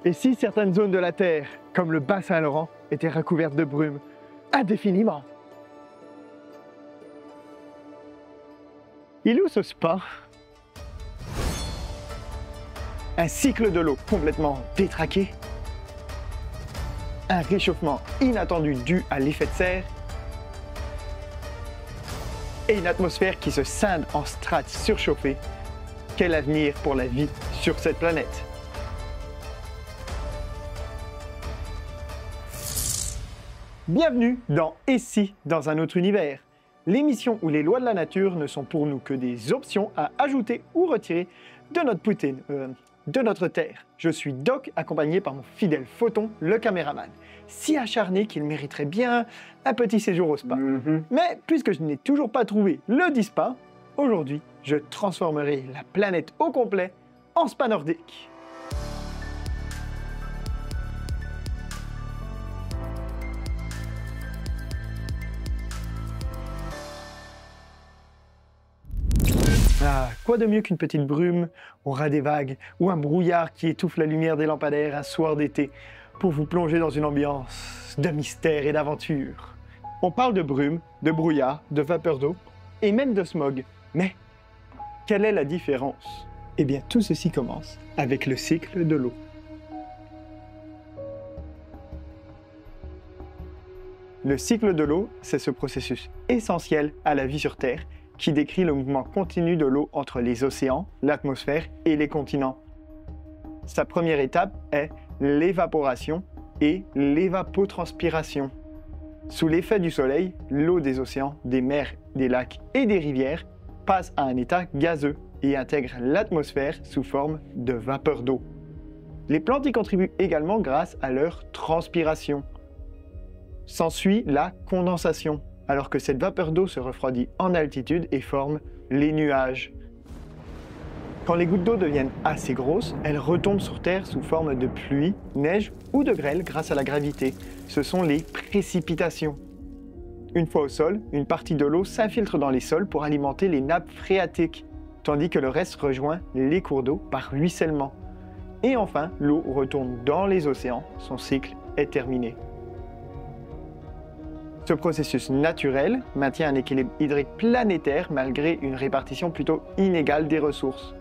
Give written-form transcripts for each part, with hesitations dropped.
Et si certaines zones de la Terre, comme le Bas-Saint-Laurent, étaient recouvertes de brume indéfiniment? Il est où ce spa? Un cycle de l'eau complètement détraqué? Un réchauffement inattendu dû à l'effet de serre? Et une atmosphère qui se scinde en strates surchauffées? Quel avenir pour la vie sur cette planète? Bienvenue dans Et si, dans un autre univers, l'émission où les lois de la nature ne sont pour nous que des options à ajouter ou retirer de notre poutine, de notre terre. Je suis Doc, accompagné par mon fidèle Photon, le caméraman, si acharné qu'il mériterait bien un petit séjour au spa. Mais puisque je n'ai toujours pas trouvé le dit spa, aujourd'hui, je transformerai la planète au complet en spa nordique. Ah, quoi de mieux qu'une petite brume au ras des vagues ou un brouillard qui étouffe la lumière des lampadaires un soir d'été pour vous plonger dans une ambiance de mystère et d'aventure. On parle de brume, de brouillard, de vapeur d'eau et même de smog. Mais quelle est la différence? Eh bien, tout ceci commence avec le cycle de l'eau. Le cycle de l'eau, c'est ce processus essentiel à la vie sur Terre qui décrit le mouvement continu de l'eau entre les océans, l'atmosphère et les continents. Sa première étape est l'évaporation et l'évapotranspiration. Sous l'effet du soleil, l'eau des océans, des mers, des lacs et des rivières passe à un état gazeux et intègre l'atmosphère sous forme de vapeur d'eau. Les plantes y contribuent également grâce à leur transpiration. S'ensuit la condensation, alors que cette vapeur d'eau se refroidit en altitude et forme les nuages. Quand les gouttes d'eau deviennent assez grosses, elles retombent sur Terre sous forme de pluie, neige ou de grêle grâce à la gravité. Ce sont les précipitations. Une fois au sol, une partie de l'eau s'infiltre dans les sols pour alimenter les nappes phréatiques, tandis que le reste rejoint les cours d'eau par ruissellement. Et enfin, l'eau retourne dans les océans, son cycle est terminé. Ce processus naturel maintient un équilibre hydrique planétaire malgré une répartition plutôt inégale des ressources.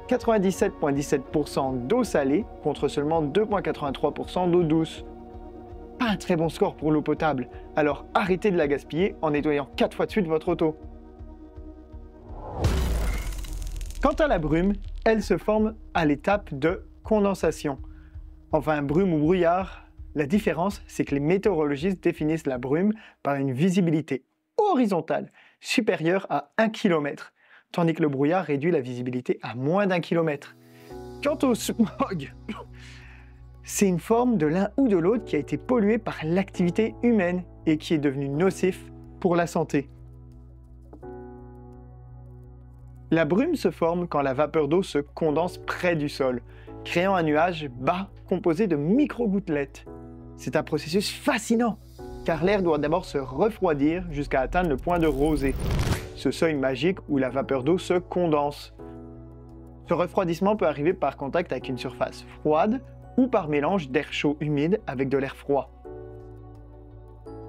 97,17% d'eau salée contre seulement 2,83% d'eau douce. Pas un très bon score pour l'eau potable, alors arrêtez de la gaspiller en nettoyant 4 fois de suite votre auto. Quant à la brume, elle se forme à l'étape de condensation. Enfin, brume ou brouillard, la différence, c'est que les météorologistes définissent la brume par une visibilité horizontale supérieure à 1 km, tandis que le brouillard réduit la visibilité à moins d'1 km. Quant au smog, c'est une forme de l'un ou de l'autre qui a été polluée par l'activité humaine et qui est devenu nocif pour la santé. La brume se forme quand la vapeur d'eau se condense près du sol, créant un nuage bas composé de micro-gouttelettes. C'est un processus fascinant, car l'air doit d'abord se refroidir jusqu'à atteindre le point de rosée, ce seuil magique où la vapeur d'eau se condense. Ce refroidissement peut arriver par contact avec une surface froide ou par mélange d'air chaud humide avec de l'air froid.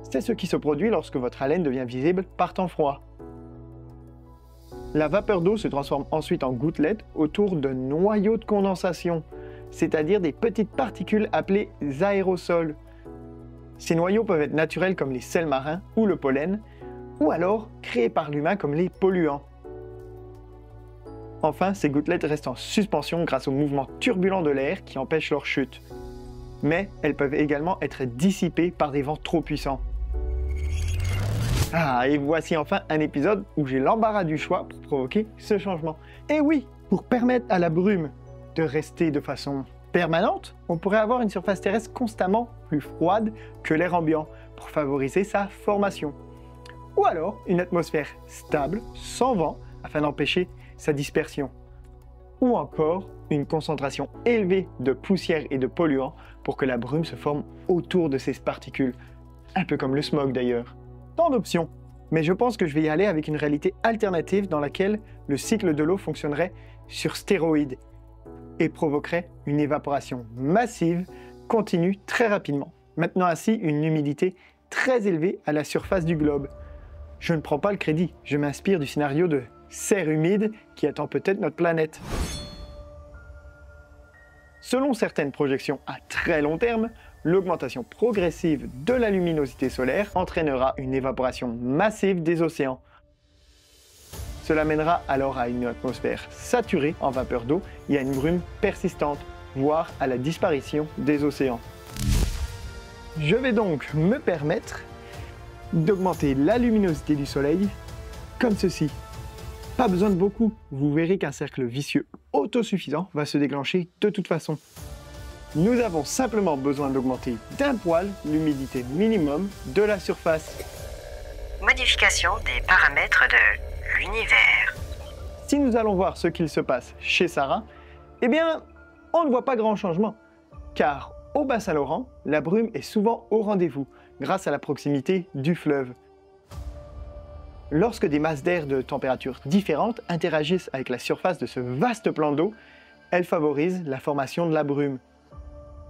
C'est ce qui se produit lorsque votre haleine devient visible par temps froid. La vapeur d'eau se transforme ensuite en gouttelettes autour de noyaux de condensation, c'est-à-dire des petites particules appelées aérosols. Ces noyaux peuvent être naturels comme les sels marins ou le pollen, ou alors créés par l'humain comme les polluants. Enfin, ces gouttelettes restent en suspension grâce au mouvement turbulent de l'air qui empêche leur chute. Mais elles peuvent également être dissipées par des vents trop puissants. Ah, et voici enfin un épisode où j'ai l'embarras du choix pour provoquer ce changement. Et oui, pour permettre à la brume de rester de façon permanente, on pourrait avoir une surface terrestre constamment plus froide que l'air ambiant pour favoriser sa formation. Ou alors une atmosphère stable, sans vent, afin d'empêcher sa dispersion. Ou encore une concentration élevée de poussière et de polluants pour que la brume se forme autour de ces particules. Un peu comme le smog d'ailleurs. Tant d'options, mais je pense que je vais y aller avec une réalité alternative dans laquelle le cycle de l'eau fonctionnerait sur stéroïdes. et provoquerait une évaporation massive, continue très rapidement, maintenant ainsi une humidité très élevée à la surface du globe. Je ne prends pas le crédit, je m'inspire du scénario de serre humide qui attend peut-être notre planète. Selon certaines projections à très long terme, l'augmentation progressive de la luminosité solaire entraînera une évaporation massive des océans. Cela mènera alors à une atmosphère saturée en vapeur d'eau et à une brume persistante, voire à la disparition des océans. Je vais donc me permettre d'augmenter la luminosité du soleil comme ceci. Pas besoin de beaucoup, vous verrez qu'un cercle vicieux autosuffisant va se déclencher de toute façon. Nous avons simplement besoin d'augmenter d'un poil l'humidité minimum de la surface. Modification des paramètres de l'univers. Si nous allons voir ce qu'il se passe chez Sarah, eh bien, on ne voit pas grand changement, car au Bas-Saint-Laurent, la brume est souvent au rendez-vous, grâce à la proximité du fleuve. Lorsque des masses d'air de températures différentes interagissent avec la surface de ce vaste plan d'eau, elles favorisent la formation de la brume.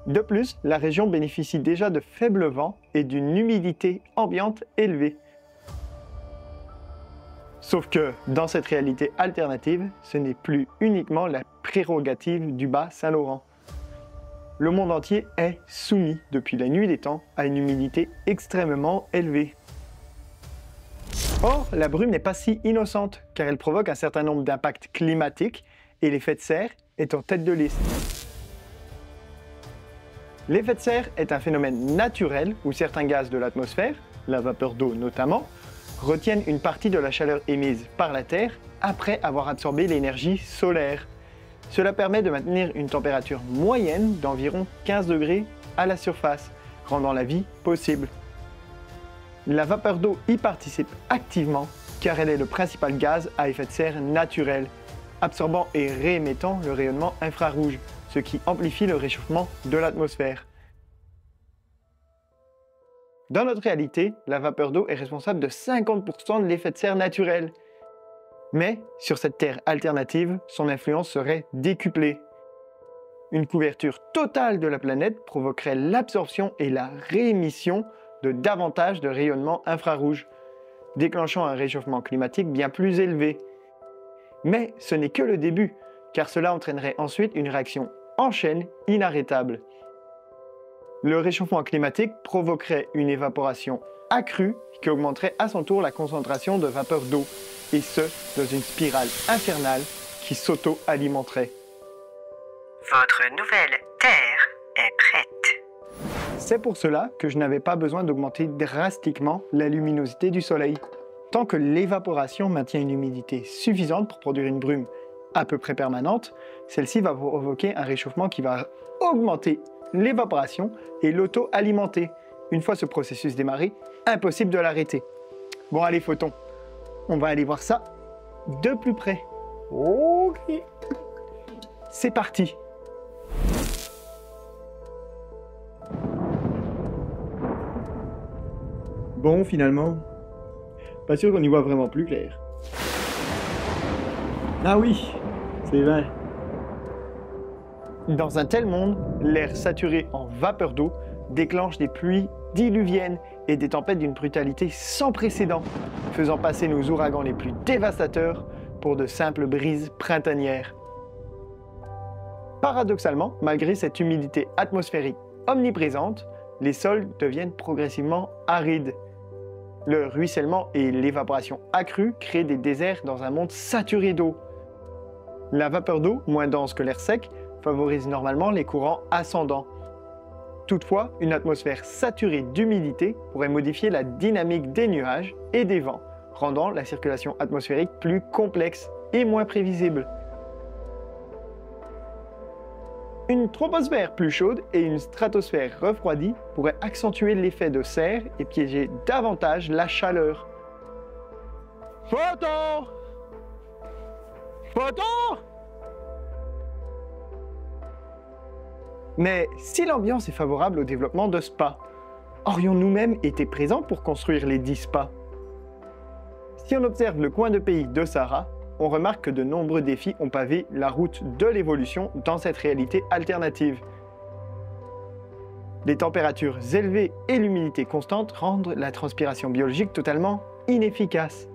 De plus, la région bénéficie déjà de faibles vents et d'une humidité ambiante élevée. Sauf que, dans cette réalité alternative, ce n'est plus uniquement la prérogative du Bas-Saint-Laurent. Le monde entier est soumis, depuis la nuit des temps, à une humidité extrêmement élevée. Or, la brume n'est pas si innocente, car elle provoque un certain nombre d'impacts climatiques, et l'effet de serre est en tête de liste. L'effet de serre est un phénomène naturel où certains gaz de l'atmosphère, la vapeur d'eau notamment, retiennent une partie de la chaleur émise par la Terre après avoir absorbé l'énergie solaire. Cela permet de maintenir une température moyenne d'environ 15 degrés à la surface, rendant la vie possible. La vapeur d'eau y participe activement car elle est le principal gaz à effet de serre naturel, absorbant et réémettant le rayonnement infrarouge, ce qui amplifie le réchauffement de l'atmosphère. Dans notre réalité, la vapeur d'eau est responsable de 50% de l'effet de serre naturel. Mais, sur cette Terre alternative, son influence serait décuplée. Une couverture totale de la planète provoquerait l'absorption et la réémission de davantage de rayonnement infrarouge, déclenchant un réchauffement climatique bien plus élevé. Mais ce n'est que le début, car cela entraînerait ensuite une réaction en chaîne inarrêtable. Le réchauffement climatique provoquerait une évaporation accrue qui augmenterait à son tour la concentration de vapeur d'eau, et ce, dans une spirale infernale qui s'auto-alimenterait. Votre nouvelle Terre est prête. C'est pour cela que je n'avais pas besoin d'augmenter drastiquement la luminosité du Soleil. Tant que l'évaporation maintient une humidité suffisante pour produire une brume à peu près permanente, celle-ci va provoquer un réchauffement qui va augmenter l'évaporation et l'auto-alimenter. Une fois ce processus démarré, impossible de l'arrêter. Bon allez photons, on va aller voir ça de plus près. Ok. C'est parti. Bon, finalement, pas sûr qu'on y voit vraiment plus clair. Ah oui, c'est vrai. Dans un tel monde, l'air saturé en vapeur d'eau déclenche des pluies diluviennes et des tempêtes d'une brutalité sans précédent, faisant passer nos ouragans les plus dévastateurs pour de simples brises printanières. Paradoxalement, malgré cette humidité atmosphérique omniprésente, les sols deviennent progressivement arides. Le ruissellement et l'évaporation accrue créent des déserts dans un monde saturé d'eau. La vapeur d'eau, moins dense que l'air sec, favorise normalement les courants ascendants. Toutefois, une atmosphère saturée d'humidité pourrait modifier la dynamique des nuages et des vents, rendant la circulation atmosphérique plus complexe et moins prévisible. Une troposphère plus chaude et une stratosphère refroidie pourraient accentuer l'effet de serre et piéger davantage la chaleur. Photon! Photon! Mais si l'ambiance est favorable au développement de spas, aurions nous-mêmes été présents pour construire les 10 spas? Si on observe le coin de pays de Sahara, on remarque que de nombreux défis ont pavé la route de l'évolution dans cette réalité alternative. Les températures élevées et l'humidité constante rendent la transpiration biologique totalement inefficace.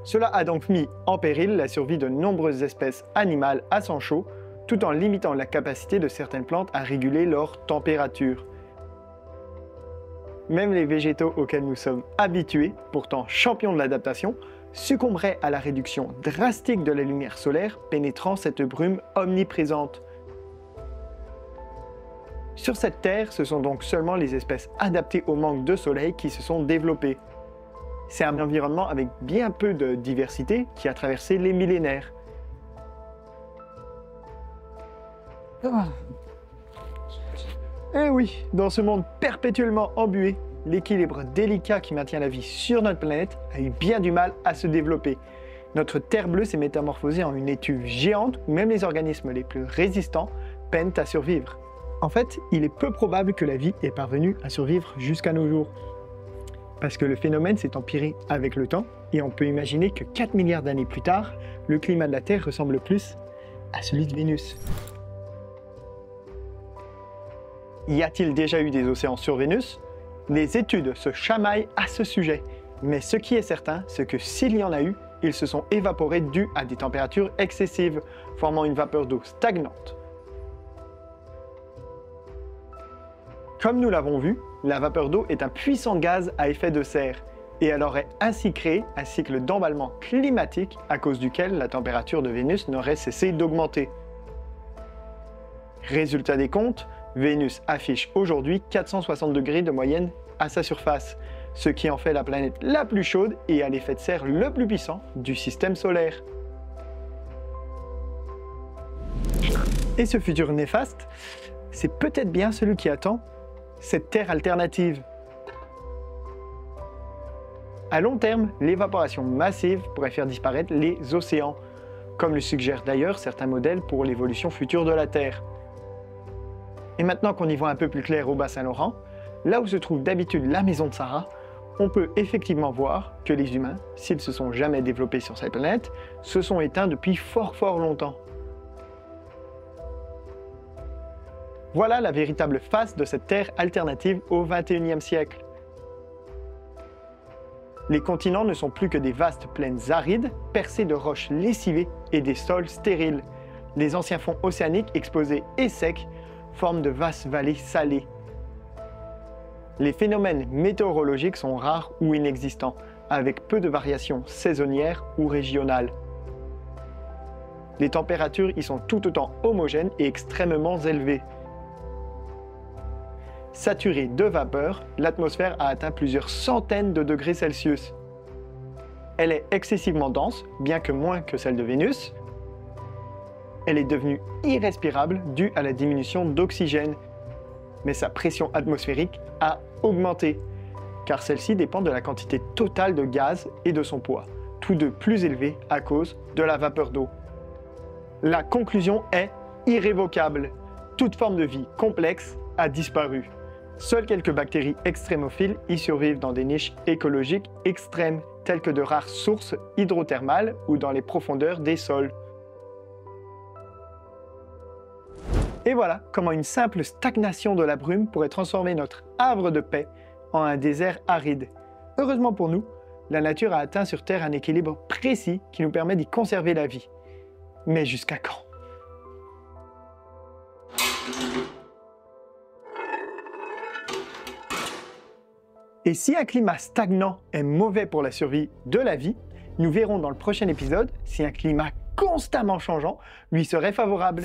Cela a donc mis en péril la survie de nombreuses espèces animales à sang chaud, tout en limitant la capacité de certaines plantes à réguler leur température. Même les végétaux auxquels nous sommes habitués, pourtant champions de l'adaptation, succomberaient à la réduction drastique de la lumière solaire pénétrant cette brume omniprésente. Sur cette Terre, ce sont donc seulement les espèces adaptées au manque de soleil qui se sont développées. C'est un environnement avec bien peu de diversité qui a traversé les millénaires. Et oui, dans ce monde perpétuellement embué, l'équilibre délicat qui maintient la vie sur notre planète a eu bien du mal à se développer. Notre Terre bleue s'est métamorphosée en une étuve géante où même les organismes les plus résistants peinent à survivre. En fait, il est peu probable que la vie ait parvenu à survivre jusqu'à nos jours. Parce que le phénomène s'est empiré avec le temps, et on peut imaginer que 4 milliards d'années plus tard, le climat de la Terre ressemble plus à celui de Vénus. Y a-t-il déjà eu des océans sur Vénus? Les études se chamaillent à ce sujet, mais ce qui est certain, c'est que s'il y en a eu, ils se sont évaporés dû à des températures excessives, formant une vapeur d'eau stagnante. Comme nous l'avons vu, la vapeur d'eau est un puissant gaz à effet de serre, et elle aurait ainsi créé un cycle d'emballement climatique à cause duquel la température de Vénus n'aurait cessé d'augmenter. Résultat des comptes, Vénus affiche aujourd'hui 460 degrés de moyenne à sa surface, ce qui en fait la planète la plus chaude et a l'effet de serre le plus puissant du système solaire. Et ce futur néfaste, c'est peut-être bien celui qui attend cette Terre alternative. À long terme, l'évaporation massive pourrait faire disparaître les océans, comme le suggèrent d'ailleurs certains modèles pour l'évolution future de la Terre. Et maintenant qu'on y voit un peu plus clair au Bas-Saint-Laurent, là où se trouve d'habitude la maison de Sarah, on peut effectivement voir que les humains, s'ils se sont jamais développés sur cette planète, se sont éteints depuis fort longtemps. Voilà la véritable face de cette Terre alternative au XXIe siècle. Les continents ne sont plus que des vastes plaines arides, percées de roches lessivées et des sols stériles. Les anciens fonds océaniques exposés et secs forment de vastes vallées salées. Les phénomènes météorologiques sont rares ou inexistants, avec peu de variations saisonnières ou régionales. Les températures y sont tout autant homogènes et extrêmement élevées. Saturée de vapeur, l'atmosphère a atteint plusieurs centaines de degrés Celsius. Elle est excessivement dense, bien que moins que celle de Vénus. Elle est devenue irrespirable due à la diminution d'oxygène, mais sa pression atmosphérique a augmenté, car celle-ci dépend de la quantité totale de gaz et de son poids, tous deux plus élevés à cause de la vapeur d'eau. La conclusion est irrévocable. Toute forme de vie complexe a disparu. Seules quelques bactéries extrémophiles y survivent dans des niches écologiques extrêmes, telles que de rares sources hydrothermales ou dans les profondeurs des sols. Et voilà comment une simple stagnation de la brume pourrait transformer notre havre de paix en un désert aride. Heureusement pour nous, la nature a atteint sur Terre un équilibre précis qui nous permet d'y conserver la vie. Mais jusqu'à quand ? Et si un climat stagnant est mauvais pour la survie de la vie, nous verrons dans le prochain épisode si un climat constamment changeant lui serait favorable.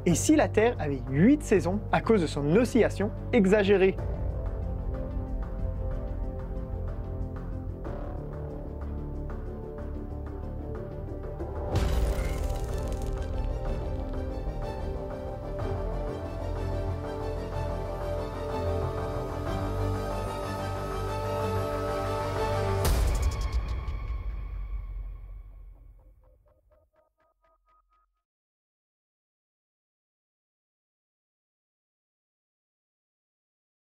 Et si la Terre avait 8 saisons à cause de son oscillation exagérée?